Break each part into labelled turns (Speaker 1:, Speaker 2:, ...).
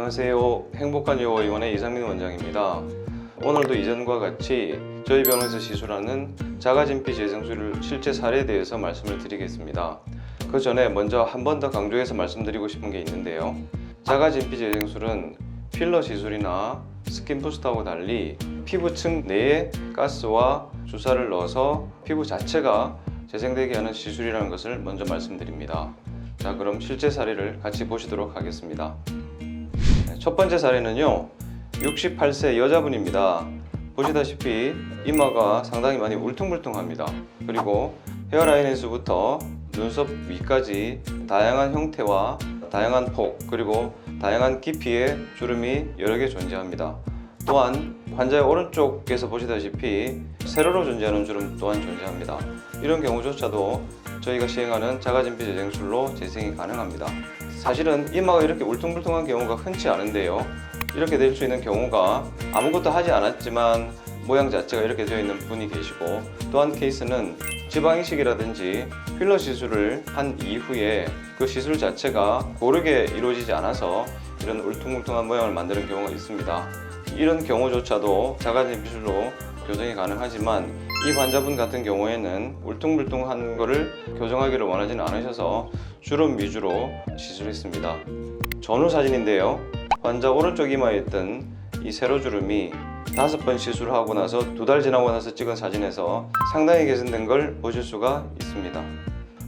Speaker 1: 안녕하세요. 행복한 요원의 이상민 원장입니다. 오늘도 이전과 같이 저희 병원에서 시술하는 자가진피 재생술을 실제 사례에 대해서 말씀을 드리겠습니다. 그 전에 먼저 한 번 더 강조해서 말씀드리고 싶은 게 있는데요. 자가진피 재생술은 필러 시술이나 스킨 부스트하고 달리 피부층 내에 가스와 주사를 넣어서 피부 자체가 재생되게 하는 시술이라는 것을 먼저 말씀드립니다. 자, 그럼 실제 사례를 같이 보시도록 하겠습니다. 첫 번째 사례는요, 68세 여자분입니다. 보시다시피 이마가 상당히 많이 울퉁불퉁합니다. 그리고 헤어라인에서부터 눈썹 위까지 다양한 형태와 다양한 폭, 그리고 다양한 깊이의 주름이 여러 개 존재합니다. 또한 환자의 오른쪽에서 보시다시피 세로로 존재하는 주름 또한 존재합니다. 이런 경우조차도 저희가 시행하는 자가진피 재생술로 재생이 가능합니다. 사실은 이마가 이렇게 울퉁불퉁한 경우가 흔치 않은데요, 이렇게 될 수 있는 경우가 아무것도 하지 않았지만 모양 자체가 이렇게 되어 있는 분이 계시고, 또 한 케이스는 지방 이식이라든지 필러 시술을 한 이후에 그 시술 자체가 고르게 이루어지지 않아서 이런 울퉁불퉁한 모양을 만드는 경우가 있습니다. 이런 경우조차도 자가진피술로 교정이 가능하지만 이 환자분 같은 경우에는 울퉁불퉁한 거를 교정하기를 원하지는 않으셔서 주름 위주로 시술했습니다. 전후 사진인데요, 환자 오른쪽 이마에 있던 이 세로주름이 5번 시술하고 나서 2달 지나고 나서 찍은 사진에서 상당히 개선된 걸 보실 수가 있습니다.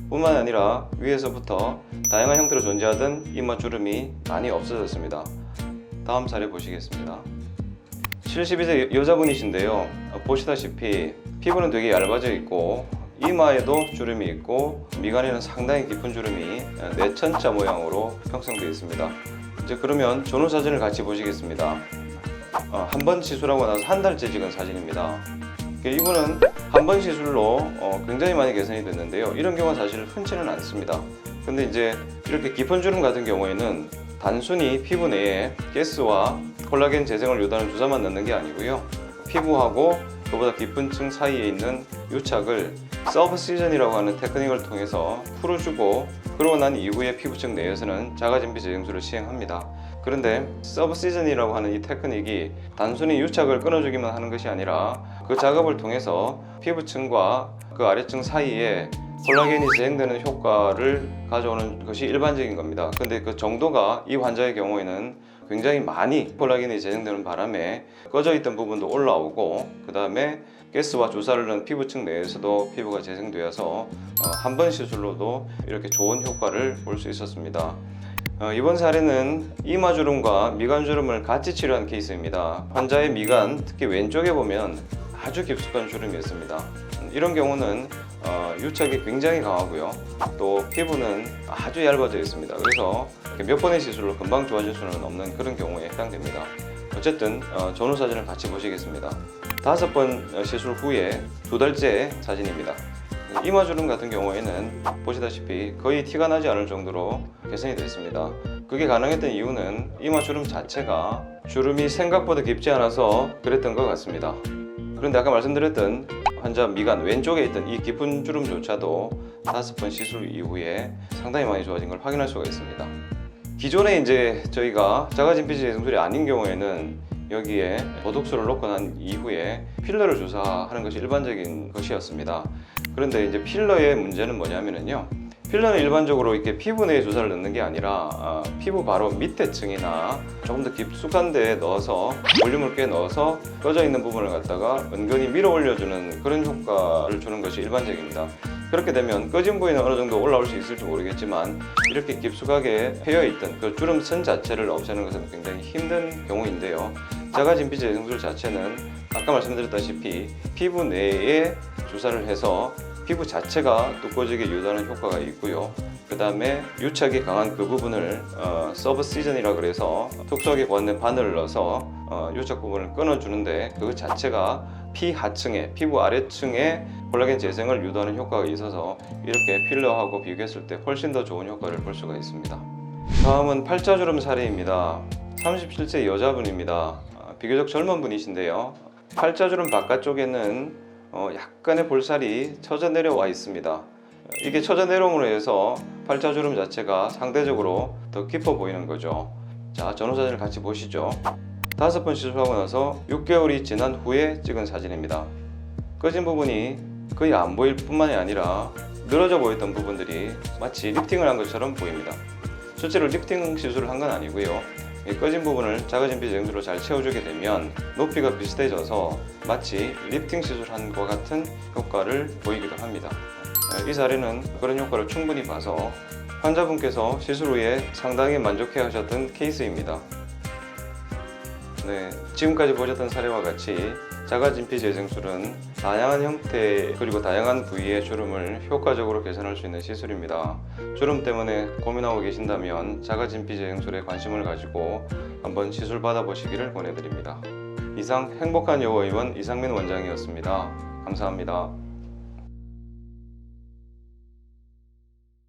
Speaker 1: 뿐만 아니라 위에서부터 다양한 형태로 존재하던 이마 주름이 많이 없어졌습니다. 다음 사례 보시겠습니다. 72세 여자분이신데요, 보시다시피 피부는 되게 얇아져 있고 이마에도 주름이 있고 미간에는 상당히 깊은 주름이 내천자 모양으로 형성되어 있습니다. 이제 그러면 전후 사진을 같이 보시겠습니다. 한 번 시술하고 나서 한 달째 찍은 사진입니다. 이분은 한 번 시술로 굉장히 많이 개선이 됐는데요, 이런 경우가 사실 흔치는 않습니다. 근데 이제 이렇게 깊은 주름 같은 경우에는 단순히 피부 내에 가스와 콜라겐 재생을 유도하는 주사만 넣는 게 아니고요, 피부하고 그보다 깊은 층 사이에 있는 유착을 서브시전이라고 하는 테크닉을 통해서 풀어주고, 그러고 난 이후에 피부층 내에서는 자가진피 재생술을 시행합니다. 그런데 서브시전이라고 하는 이 테크닉이 단순히 유착을 끊어주기만 하는 것이 아니라 그 작업을 통해서 피부층과 그 아래층 사이에 콜라겐이 재생되는 효과를 가져오는 것이 일반적인 겁니다. 근데 그 정도가 이 환자의 경우에는 굉장히 많이 콜라겐이 재생되는 바람에 꺼져 있던 부분도 올라오고, 그 다음에 가스와 주사를 넣은 피부층 내에서도 피부가 재생되어서 한 번 시술로도 이렇게 좋은 효과를 볼 수 있었습니다. 이번 사례는 이마주름과 미간주름을 같이 치료한 케이스입니다. 환자의 미간, 특히 왼쪽에 보면 아주 깊숙한 주름이 있습니다. 이런 경우는 유착이 굉장히 강하고요, 또 피부는 아주 얇아져 있습니다. 그래서 몇 번의 시술로 금방 좋아질 수는 없는 그런 경우에 해당됩니다. 어쨌든 전후 사진을 같이 보시겠습니다. 5번 시술 후에 2달째 사진입니다. 이마주름 같은 경우에는 보시다시피 거의 티가 나지 않을 정도로 개선이 됐습니다. 그게 가능했던 이유는 이마주름 자체가 주름이 생각보다 깊지 않아서 그랬던 것 같습니다. 그런데 아까 말씀드렸던 환자 미간 왼쪽에 있던 이 깊은 주름조차도 5번 시술 이후에 상당히 많이 좋아진 걸 확인할 수가 있습니다. 기존에 이제 저희가 자가진피 재생술이 아닌 경우에는 여기에 보톡스를 놓고 난 이후에 필러를 주사하는 것이 일반적인 것이었습니다. 그런데 이제 필러의 문제는 뭐냐면요, 필러는 일반적으로 이렇게 피부 내에 주사를 넣는 게 아니라 피부 바로 밑에 층이나 조금 더 깊숙한 데에 넣어서 볼륨을 꽤 넣어서 꺼져 있는 부분을 갖다가 은근히 밀어 올려주는 그런 효과를 주는 것이 일반적입니다. 그렇게 되면 꺼진 부위는 어느 정도 올라올 수 있을지 모르겠지만 이렇게 깊숙하게 패여있던 그 주름선 자체를 없애는 것은 굉장히 힘든 경우인데요, 자가진피 재생술 자체는 아까 말씀드렸다시피 피부 내에 주사를 해서 피부 자체가 두꺼워지게 유도하는 효과가 있고요, 그 다음에 유착이 강한 그 부분을 서브시전이라 그래서 톡톡하게 고안된 바늘을 넣어서 유착 부분을 끊어주는데 그 자체가 피하층에, 피부 아래층에 콜라겐 재생을 유도하는 효과가 있어서 이렇게 필러하고 비교했을 때 훨씬 더 좋은 효과를 볼 수가 있습니다. 다음은 팔자주름 사례입니다. 37세 여자분입니다. 비교적 젊은 분이신데요, 팔자주름 바깥쪽에는 약간의 볼살이 처져 내려와 있습니다. 이게 처져 내려옴으로 해서 팔자주름 자체가 상대적으로 더 깊어 보이는 거죠. 자, 전후 사진을 같이 보시죠. 5번 시술하고 나서 6개월이 지난 후에 찍은 사진입니다. 꺼진 부분이 거의 안 보일 뿐만이 아니라 늘어져 보였던 부분들이 마치 리프팅을 한 것처럼 보입니다. 실제로 리프팅 시술을 한 건 아니고요. 이 꺼진 부분을 자가진피 재생술로 잘 채워주게 되면 높이가 비슷해져서 마치 리프팅 시술한 것 같은 효과를 보이기도 합니다. 이 사례는 그런 효과를 충분히 봐서 환자분께서 시술 후에 상당히 만족해 하셨던 케이스입니다. 네, 지금까지 보셨던 사례와 같이 자가진피 재생술은 다양한 형태 그리고 다양한 부위의 주름을 효과적으로 개선할 수 있는 시술입니다. 주름 때문에 고민하고 계신다면 자가진피 재생술에 관심을 가지고 한번 시술 받아보시기를 권해드립니다. 이상 행복한 여호의원 이상민 원장이었습니다. 감사합니다.